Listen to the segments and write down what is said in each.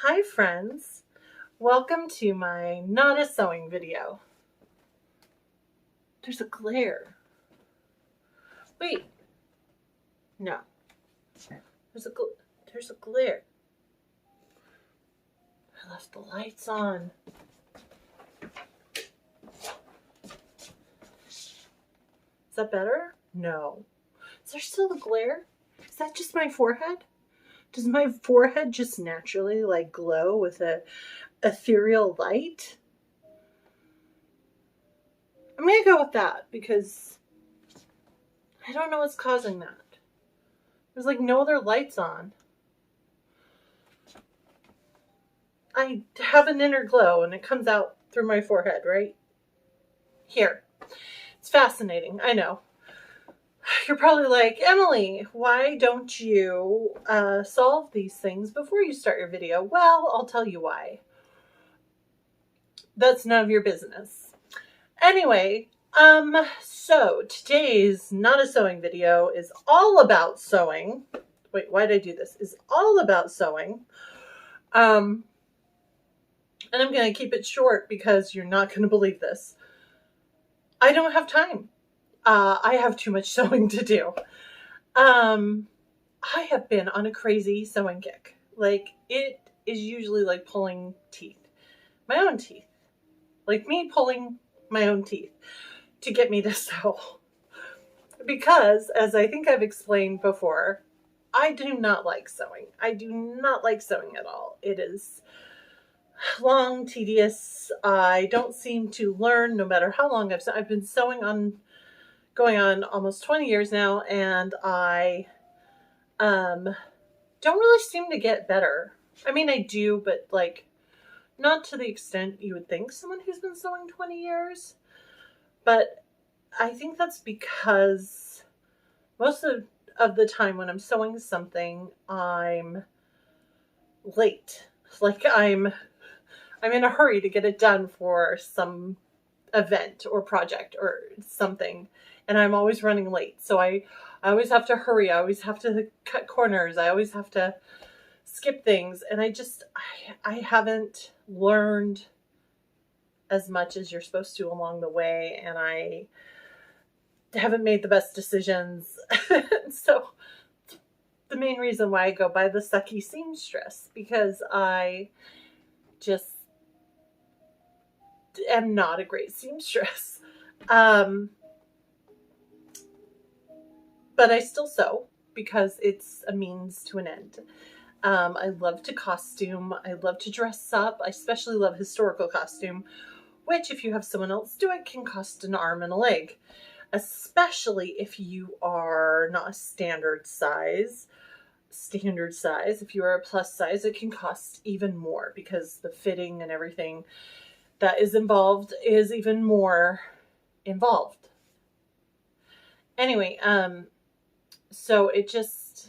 Hi friends, welcome to my not a sewing video. There's a glare. Wait, no, there's a glare. I left the lights on. Is that better? No. Is there still a glare? Is that just my forehead? Does my forehead just naturally glow with a ethereal light? I'm gonna go with that because I don't know what's causing that. There's no other lights on. I have an inner glow and it comes out through my forehead, right? Here. It's fascinating, I know. You're probably like, Emily, why don't you solve these things before you start your video? Well, I'll tell you why. That's none of your business. Anyway, so today's not a sewing video is all about sewing. Wait, why did I do this? Is all about sewing. And I'm going to keep it short because you're not going to believe this. I don't have time. I have too much sewing to do. I have been on a crazy sewing kick. It is usually pulling teeth. My own teeth. Like me pulling my own teeth to get me to sew. Because, as I think I've explained before, I do not like sewing. I do not like sewing at all. It is long, tedious. I don't seem to learn no matter how long I've been sewing going on almost 20 years now, and I don't really seem to get better. I mean, I do, but not to the extent you would think someone who's been sewing 20 years. But I think that's because most of the time when I'm sewing something, I'm late. I'm in a hurry to get it done for some event or project or something, and I'm always running late. So I always have to hurry. I always have to cut corners. I always have to skip things, and I haven't learned as much as you're supposed to along the way, and I haven't made the best decisions. So the main reason why I go by the sucky seamstress, because I just am not a great seamstress. But I still sew because it's a means to an end. I love to costume. I love to dress up. I especially love historical costume, which if you have someone else do it can cost an arm and a leg, especially if you are not a standard size. If you are a plus size, it can cost even more because the fitting and everything that is involved is even more involved. Anyway, so it just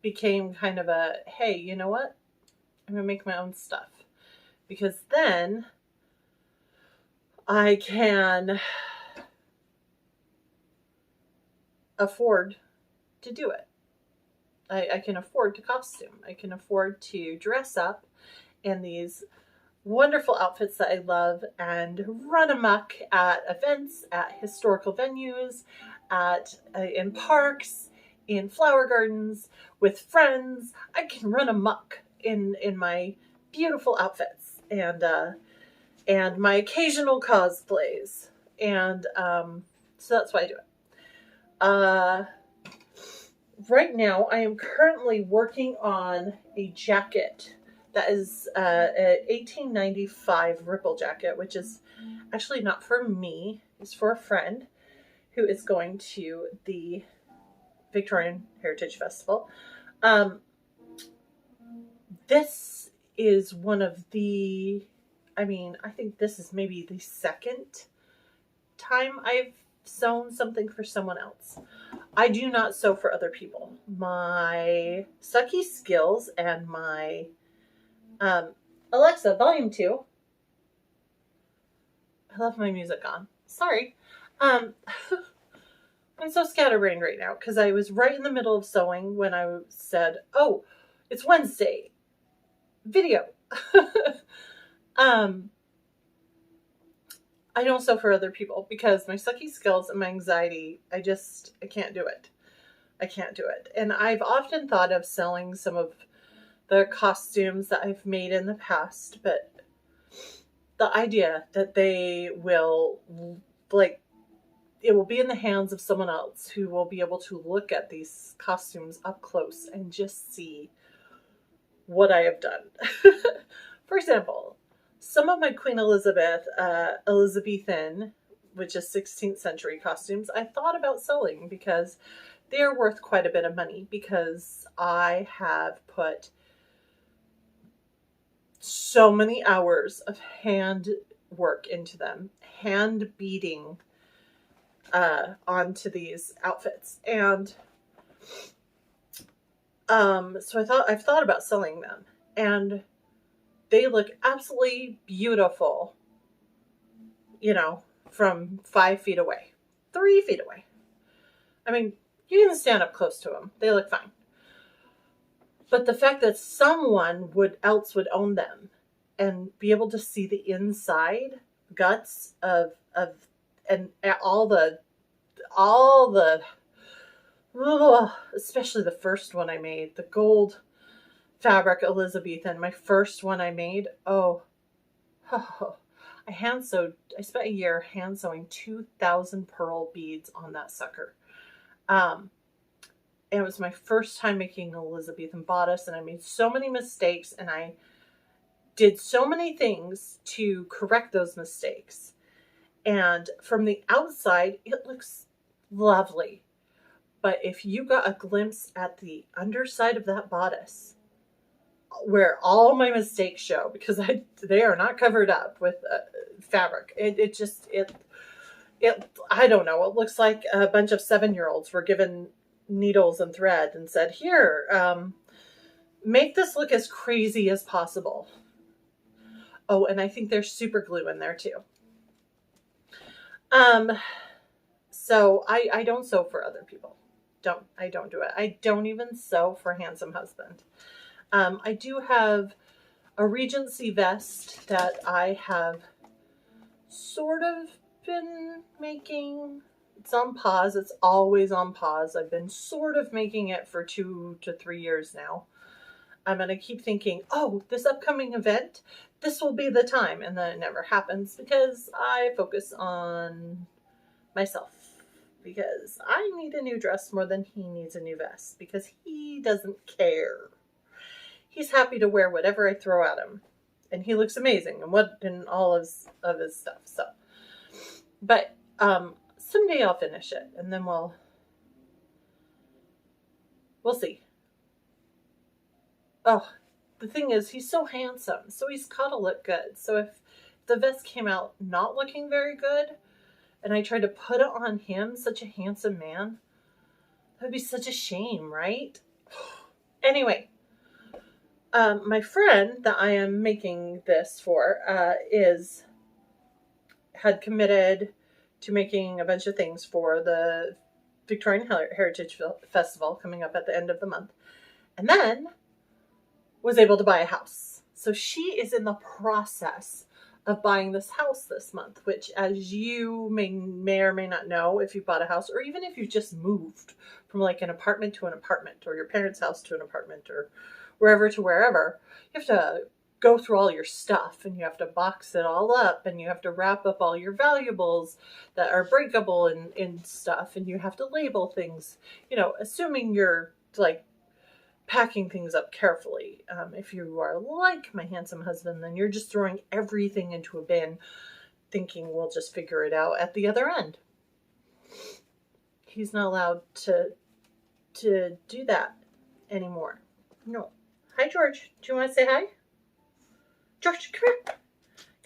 became kind of a, hey, you know what? I'm going to make my own stuff, because then I can afford to do it. I can afford to costume. I can afford to dress up in these wonderful outfits that I love and run amok at events, at historical venues, in parks, in flower gardens, with friends. I can run amok in my beautiful outfits and my occasional cosplays, and so that's why I do it. Right now, I am currently working on a jacket that is an 1895 ripple jacket, which is actually not for me. It's for a friend who is going to the Victorian Heritage Festival. This is one of the, I think this is maybe the second time I've sewn something for someone else. I do not sew for other people. My sucky skills and my Alexa, volume 2. I love my music on. Sorry. I'm so scatterbrained right now because I was right in the middle of sewing when I said, oh, it's Wednesday. video. um, I don't sew for other people because my sucky skills and my anxiety, I can't do it. I can't do it. And I've often thought of selling some of the costumes that I've made in the past, but the idea that they will, like, it will be in the hands of someone else who will be able to look at these costumes up close and just see what I have done. For example, some of my Queen Elizabeth, Elizabethan, which is 16th century costumes, I thought about selling because they are worth quite a bit of money, because I have put so many hours of hand work into them, hand beading onto these outfits. And so I've thought about selling them, and they look absolutely beautiful, from 5 feet away, 3 feet away. I mean, you can stand up close to them. They look fine. But the fact that someone else would own them and be able to see the inside guts of and all the especially the first one I made, the gold fabric Elizabethan, my first one I made. I spent a year hand sewing 2,000 pearl beads on that sucker. And it was my first time making an Elizabethan bodice, and I made so many mistakes, and I did so many things to correct those mistakes. And from the outside, it looks lovely. But if you got a glimpse at the underside of that bodice, where all my mistakes show, because they are not covered up with fabric, I don't know, it looks like a bunch of 7-year-olds were given needles and thread and said, here, make this look as crazy as possible. Oh, and I think there's super glue in there too. So I don't sew for other people. I don't do it. I don't even sew for Handsome Husband. I do have a Regency vest that I have sort of been making. It's on pause. It's always on pause. I've been sort of making it for 2 to 3 years now. I'm going to keep thinking, oh, this upcoming event, this will be the time. And then it never happens because I focus on myself. Because I need a new dress more than he needs a new vest. Because he doesn't care. He's happy to wear whatever I throw at him. And he looks amazing in all of his stuff. So, but someday I'll finish it. And then we'll see. Oh, the thing is, he's so handsome. So he's got to look good. So if the vest came out not looking very good, and I tried to put it on him, such a handsome man, that would be such a shame, right? Anyway, my friend that I am making this for had committed to making a bunch of things for the Victorian Heritage Festival coming up at the end of the month, and then was able to buy a house. So she is in the process of buying this house this month, which, as you may or may not know, if you bought a house, or even if you just moved from like an apartment to an apartment, or your parents' house to an apartment, or wherever to wherever, you have to go through all your stuff, and you have to box it all up, and you have to wrap up all your valuables that are breakable and stuff, and you have to label things, assuming you're like packing things up carefully. If you are like my handsome husband, then you're just throwing everything into a bin, thinking we'll just figure it out at the other end. He's not allowed to do that anymore. No. Hi, George. Do you want to say hi? George, come here. Come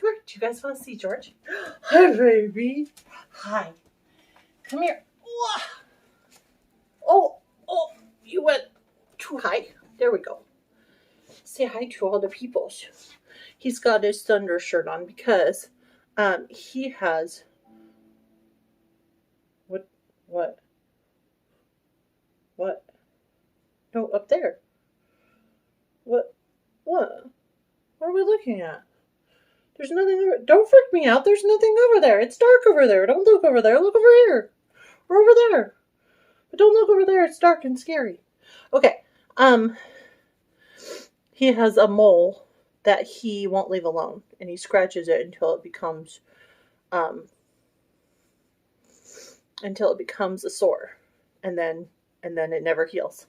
here. Do you guys want to see George? Hi, baby. Hi. Come here. Oh, you went too high. There we go. Say hi to all the people. He's got his thunder shirt on because he has what? No, up there. What? looking at? There's nothing over. Don't freak me out. There's nothing over there. It's dark over there. Don't look over there. Look over here. Or over there. But don't look over there. It's dark and scary. Okay. He has a mole that he won't leave alone, and he scratches it until it becomes a sore, and then it never heals.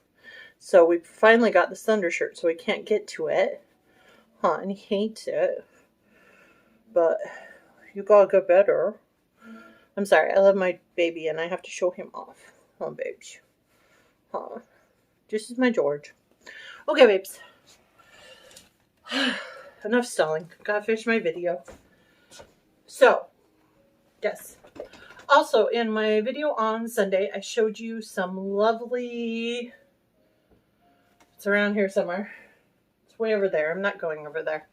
So we finally got this undershirt, so we can't get to it. And he hates it. But you gotta get better. I'm sorry, I love my baby and I have to show him off. Oh, babes. This is my George. Okay, babes. Enough stalling. Gotta finish my video. So, yes. Also, in my video on Sunday, I showed you some lovely... It's around here somewhere. It's way over there. I'm not going over there.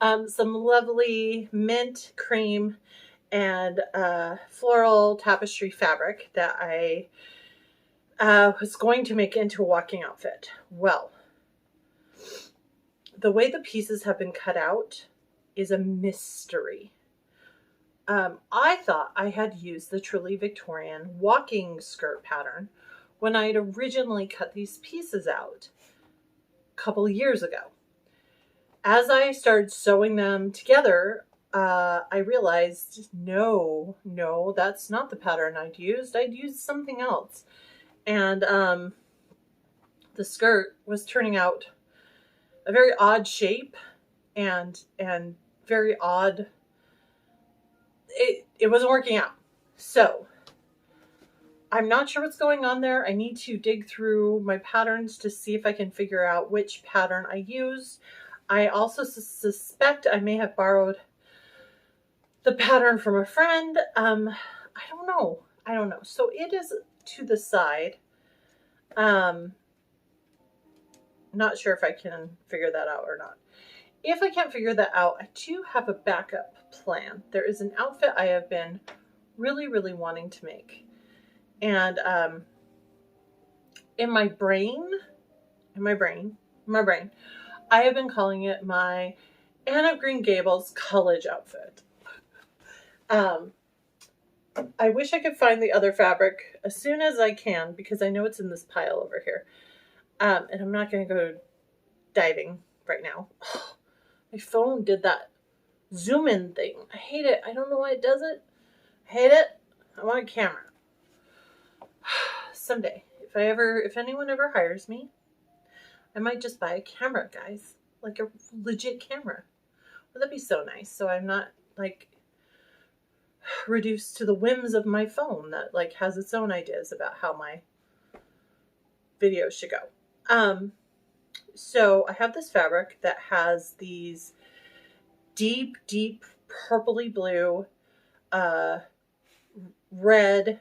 Some lovely mint, cream, and floral tapestry fabric that I was going to make into a walking outfit. Well, the way the pieces have been cut out is a mystery. I thought I had used the truly Victorian walking skirt pattern when I had originally cut these pieces out a couple years ago. As I started sewing them together, I realized, no, that's not the pattern I'd used. I'd used something else. And the skirt was turning out a very odd shape and very odd. It wasn't working out. So I'm not sure what's going on there. I need to dig through my patterns to see if I can figure out which pattern I used. I also suspect I may have borrowed the pattern from a friend. I don't know. So it is to the side. Not sure if I can figure that out or not. If I can't figure that out, I do have a backup plan. There is an outfit I have been really, really wanting to make. And in my brain, I have been calling it my Anne of Green Gables college outfit. I wish I could find the other fabric as soon as I can, because I know it's in this pile over here. And I'm not going to go diving right now. My phone did that zoom in thing. I hate it. I don't know why it does it. I hate it. I want a camera. Someday, if anyone ever hires me, I might just buy a camera, guys. Like a legit camera. Well, that'd be so nice. So I'm not like reduced to the whims of my phone that like has its own ideas about how my videos should go. So I have this fabric that has these deep, deep purpley blue, red,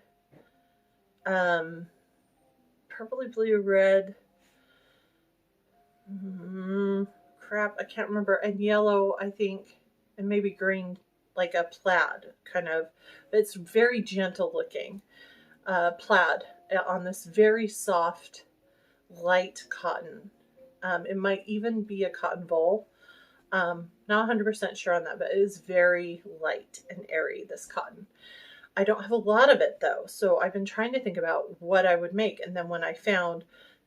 purpley blue, red, crap, I can't remember, and yellow, I think, and maybe green, like a plaid kind of. It's very gentle looking plaid on this very soft, light cotton. It might even be a cotton voile. Not 100% sure on that, but it is very light and airy, this cotton. I don't have a lot of it though, so I've been trying to think about what I would make. And then when I found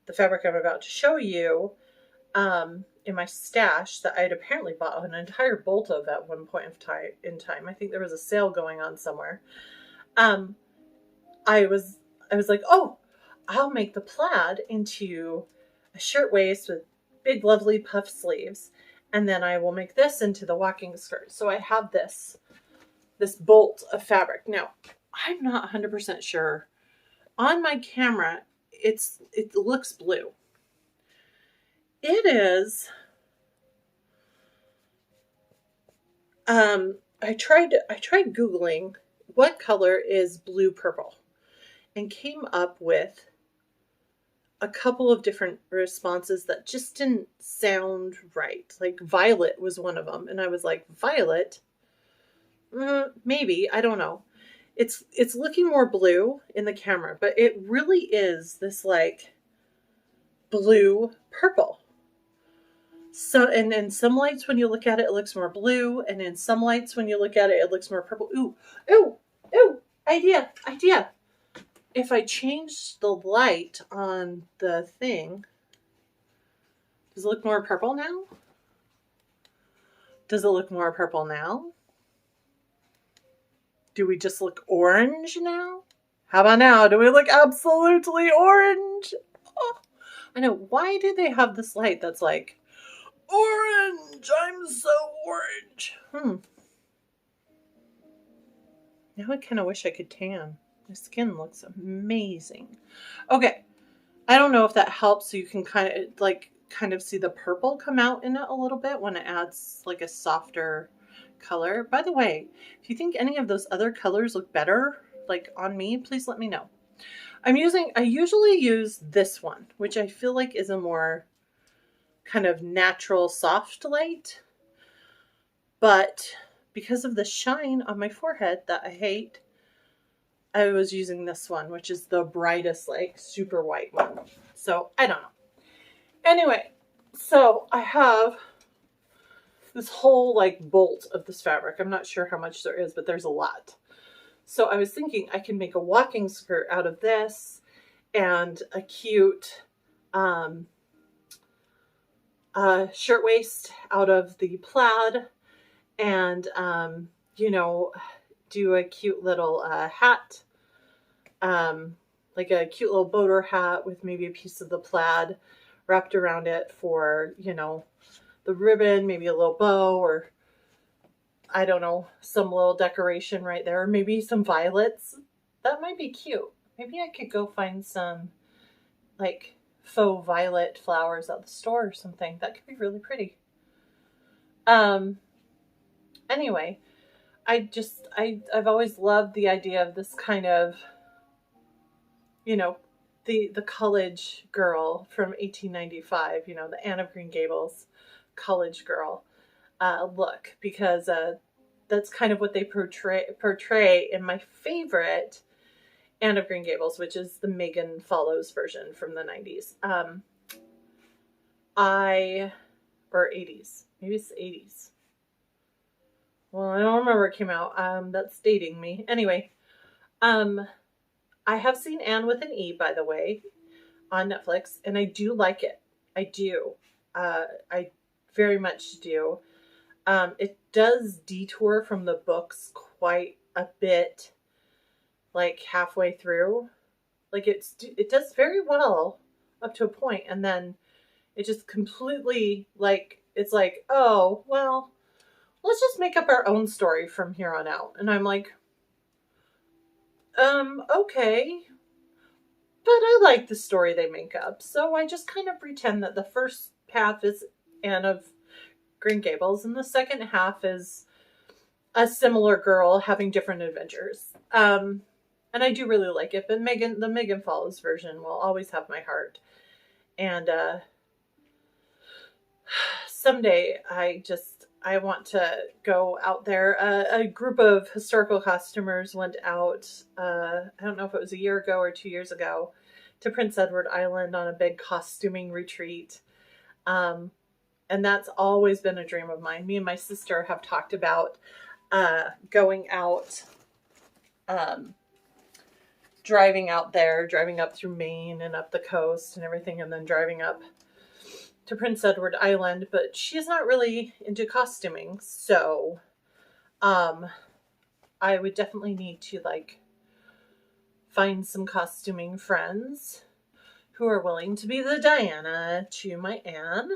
the fabric I'm about to show you in my stash that I had apparently bought an entire bolt of at one point in time. I think there was a sale going on somewhere. I was like, oh, I'll make the plaid into a shirtwaist with big, lovely puff sleeves. And then I will make this into the walking skirt. So I have this bolt of fabric. Now, I'm not 100% sure. On my camera, it looks blue. It is. I tried Googling what color is blue purple and came up with a couple of different responses that just didn't sound right. Like violet was one of them. And I was like, violet? Maybe, I don't know. It's looking more blue in the camera, but it really is this like blue purple. So, and in some lights, when you look at it, it looks more blue. And in some lights, when you look at it, it looks more purple. Ooh, ooh, ooh, idea. If I change the light on the thing, does it look more purple now? Does it look more purple now? Do we just look orange now? How about now? Do we look absolutely orange? Oh, I know. Why do they have this light that's like, orange? I'm so orange. Now I kind of wish I could tan. My skin looks amazing. Okay. I don't know if that helps, so you can kind of see the purple come out in it a little bit when it adds like a softer color. By the way, if you think any of those other colors look better, like on me, please let me know. I usually use this one, which I feel like is a more kind of natural soft light. But because of the shine on my forehead that I hate, I was using this one, which is the brightest, like super white one. So I don't know. Anyway, so I have this whole like bolt of this fabric. I'm not sure how much there is, but there's a lot. So I was thinking I can make a walking skirt out of this and a cute shirtwaist out of the plaid, and do a cute little hat, like a cute little boater hat with maybe a piece of the plaid wrapped around it for, the ribbon, maybe a little bow, or I don't know, some little decoration right there. Maybe some violets. That might be cute. Maybe I could go find some like faux violet flowers at the store or something. That could be really pretty. Anyway, I've always loved the idea of this kind of, the college girl from 1895, the Anne of Green Gables college girl look, because that's kind of what they portray in my favorite Anne of Green Gables, which is the Megan Follows version from the 90s. Or 80s. Maybe it's the 80s. Well, I don't remember it came out. That's dating me. Anyway, I have seen Anne with an E, by the way, on Netflix, and I do like it. I do. I very much do. It does detour from the books quite a bit, like halfway through. Like it does very well up to a point, and then it just completely, like, it's like, oh, well, let's just make up our own story from here on out. And I'm like, okay. But I like the story they make up. So I just kind of pretend that the first half is Anne of Green Gables and the second half is a similar girl having different adventures. And I do really like it, but the Megan Follows version will always have my heart. And someday I want to go out there. A group of historical costumers went out, I don't know if it was a year ago or 2 years ago, to Prince Edward Island on a big costuming retreat. And that's always been a dream of mine. Me and my sister have talked about going out, driving out there, driving up through Maine and up the coast and everything, and then driving up to Prince Edward Island, but she's not really into costuming, so I would definitely need to find some costuming friends who are willing to be the Diana to my Anne.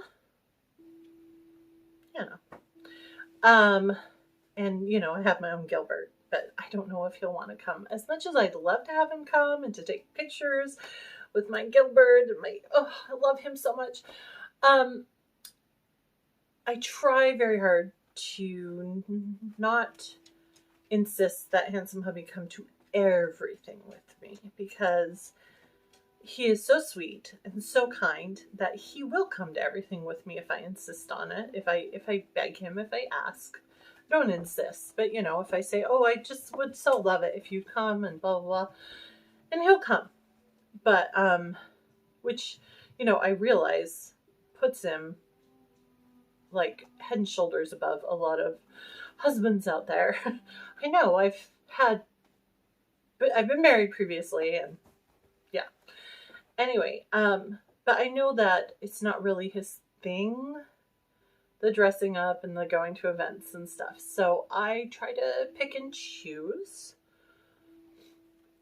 And I have my own Gilbert, but I don't know if he'll want to come. As much as I'd love to have him come and to take pictures with my Gilbert and I love him so much. I try very hard to not insist that handsome hubby come to everything with me, because he is so sweet and so kind that he will come to everything with me if I insist on it. If I beg him, if I ask. I don't insist, but if I say, oh, I just would so love it if you'd come and blah, blah, blah, and he'll come. But, which, I realize puts him like head and shoulders above a lot of husbands out there. I know I've been married previously, and yeah. Anyway, but I know that it's not really his thing, the dressing up and the going to events and stuff. So I try to pick and choose.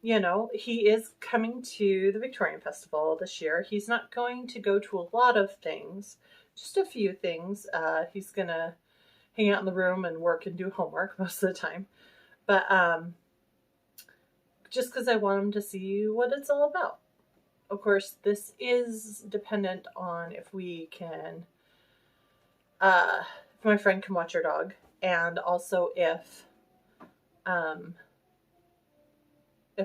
You know, he is coming to the Victorian Festival this year. He's not going to go to a lot of things, just a few things. He's going to hang out in the room and work and do homework most of the time. But just because I want him to see what it's all about. Of course, this is dependent on if we can, if my friend can watch her dog, and also if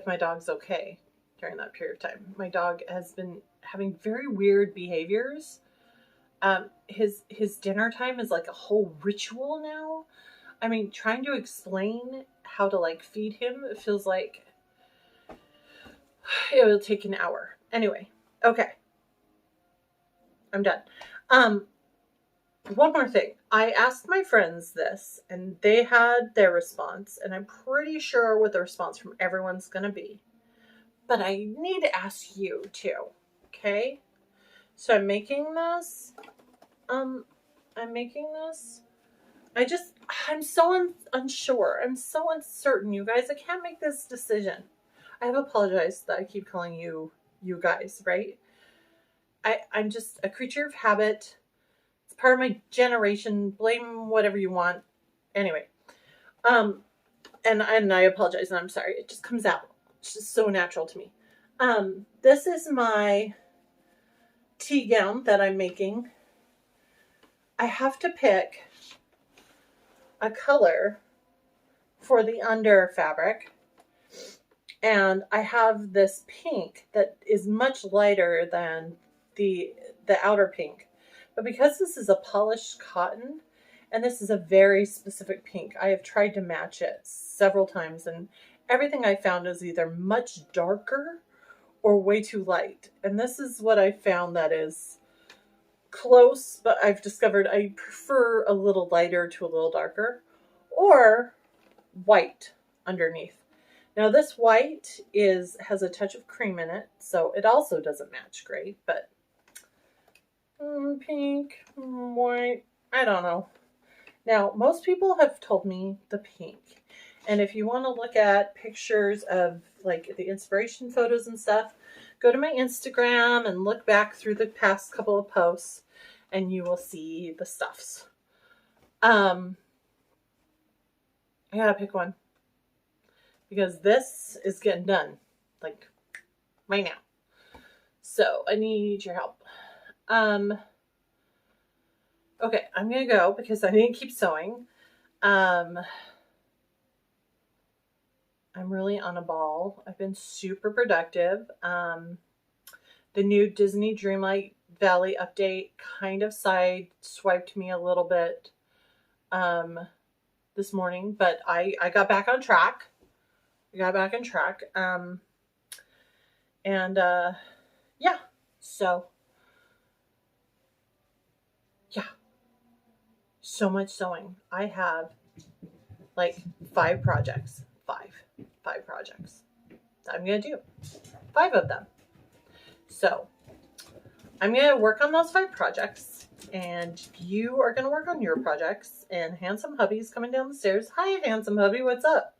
my dog's okay during that period of time. My dog has been having very weird behaviors. His dinner time is like a whole ritual now. I mean, trying to explain how to like feed him, it feels like it will take an hour. Anyway, okay. I'm done. One more thing. I asked my friends this, and they had their response, and I'm pretty sure what the response from everyone's going to be. But I need to ask you, too. Okay? So I'm making this. I'm so unsure. I'm so uncertain, you guys. I can't make this decision. I have apologized that I keep calling you guys, right? I'm just a creature of habit. It's part of my generation. Blame whatever you want. Anyway, and I apologize, and I'm sorry. It just comes out. It's just so natural to me. This is my tea gown that I'm making. I have to pick a color for the under fabric. And I have this pink that is much lighter than the outer pink. But because this is a polished cotton, and this is a very specific pink, I have tried to match it several times, and everything I found is either much darker or way too light. And this is what I found that is close, but I've discovered I prefer a little lighter to a little darker, or white underneath. Now this white has a touch of cream in it, so it also doesn't match great, but pink, white, I don't know. Now, most people have told me the pink, and if you want to look at pictures of like the inspiration photos and stuff, go to my Instagram and look back through the past couple of posts, and you will see the stuffs. I gotta pick one. Because this is getting done, like, right now. So, I need your help. Okay, I'm going to go because I need to keep sewing. I'm really on a ball. I've been super productive. The new Disney Dreamlight Valley update kind of side-swiped me a little bit this morning, but I got back on track. Yeah, so, yeah, so much sewing. I have like 5 projects, five projects I'm going to do 5 of them. So I'm going to work on those 5 projects, and you are going to work on your projects, and Handsome Hubby's coming down the stairs. Hi, Handsome Hubby, what's up?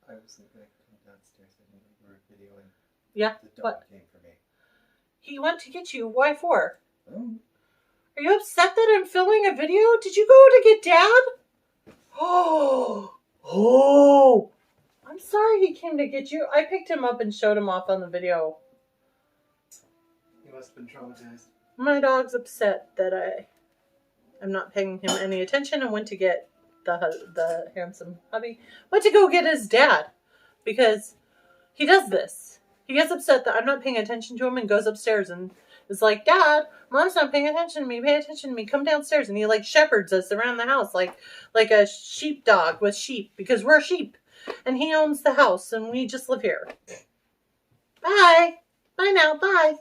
I was going to come downstairs and we were videoing. Yeah, the dog what? Came for me. He went to get you. Why for? Oh. Are you upset that I'm filming a video? Did you go to get Dad? Oh! I'm sorry he came to get you. I picked him up and showed him off on the video. He must have been traumatized. My dog's upset that I'm not paying him any attention and went to get the Handsome Hubby. Went to go get his dad because he does this. He gets upset that I'm not paying attention to him and goes upstairs and is like, Dad, Mom's not paying attention to me. Pay attention to me. Come downstairs. And he like shepherds us around the house like a sheepdog with sheep because we're sheep. And he owns the house and we just live here. Bye. Bye now. Bye.